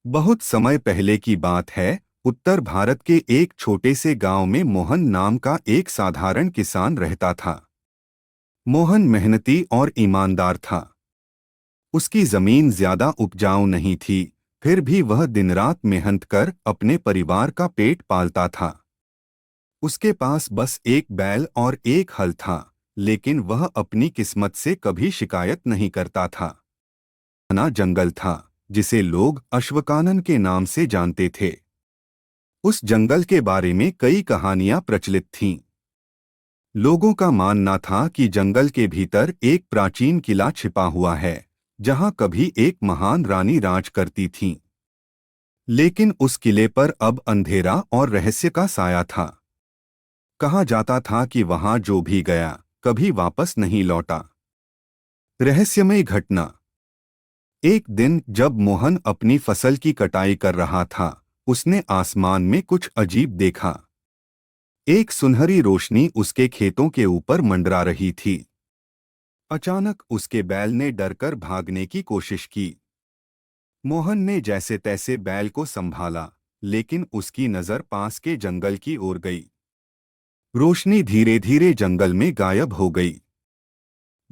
बहुत समय पहले की बात है। उत्तर भारत के एक छोटे से गांव में मोहन नाम का एक साधारण किसान रहता था। मोहन मेहनती और ईमानदार था। उसकी जमीन ज्यादा उपजाऊ नहीं थी, फिर भी वह दिन रात मेहनत कर अपने परिवार का पेट पालता था। उसके पास बस एक बैल और एक हल था, लेकिन वह अपनी किस्मत से कभी शिकायत नहीं करता था। घना जंगल था, जिसे लोग अश्वकानन के नाम से जानते थे। उस जंगल के बारे में कई कहानियां प्रचलित थीं। लोगों का मानना था कि जंगल के भीतर एक प्राचीन किला छिपा हुआ है, जहां कभी एक महान रानी राज करती थीं। लेकिन उस किले पर अब अंधेरा और रहस्य का साया था। कहा जाता था कि वहां जो भी गया कभी वापस नहीं लौटा। रहस्यमय घटना। एक दिन जब मोहन अपनी फसल की कटाई कर रहा था, उसने आसमान में कुछ अजीब देखा। एक सुनहरी रोशनी उसके खेतों के ऊपर मंडरा रही थी। अचानक उसके बैल ने डरकर भागने की कोशिश की। मोहन ने जैसे तैसे बैल को संभाला, लेकिन उसकी नजर पास के जंगल की ओर गई। रोशनी धीरे धीरे जंगल में गायब हो गई।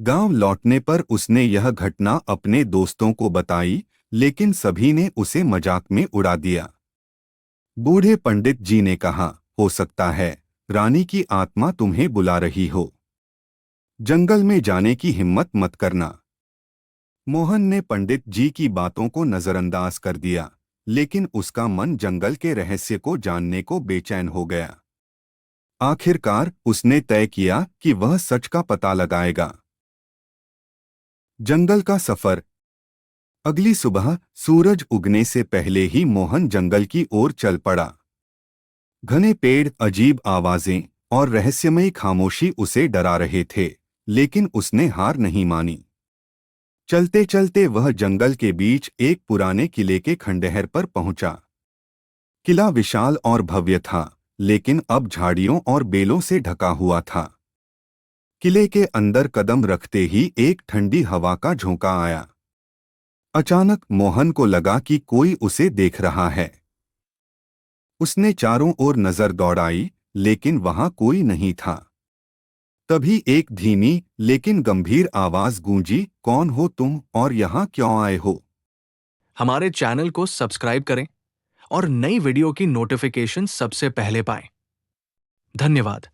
गांव लौटने पर उसने यह घटना अपने दोस्तों को बताई, लेकिन सभी ने उसे मजाक में उड़ा दिया। बूढ़े पंडित जी ने कहा, हो सकता है रानी की आत्मा तुम्हें बुला रही हो। जंगल में जाने की हिम्मत मत करना। मोहन ने पंडित जी की बातों को नजरअंदाज कर दिया, लेकिन उसका मन जंगल के रहस्य को जानने को बेचैन हो गया। आखिरकार उसने तय किया कि वह सच का पता लगाएगा। जंगल का सफर। अगली सुबह सूरज उगने से पहले ही मोहन जंगल की ओर चल पड़ा। घने पेड़, अजीब आवाजें और रहस्यमयी खामोशी उसे डरा रहे थे, लेकिन उसने हार नहीं मानी। चलते चलते वह जंगल के बीच एक पुराने किले के खंडहर पर पहुंचा। किला विशाल और भव्य था, लेकिन अब झाड़ियों और बेलों से ढका हुआ था। किले के अंदर कदम रखते ही एक ठंडी हवा का झोंका आया। अचानक मोहन को लगा कि कोई उसे देख रहा है। उसने चारों ओर नजर दौड़ाई, लेकिन वहां कोई नहीं था। तभी एक धीमी लेकिन गंभीर आवाज गूंजी, कौन हो तुम और यहाँ क्यों आए हो? हमारे चैनल को सब्सक्राइब करें और नई वीडियो की नोटिफिकेशन सबसे पहले पाएं। धन्यवाद।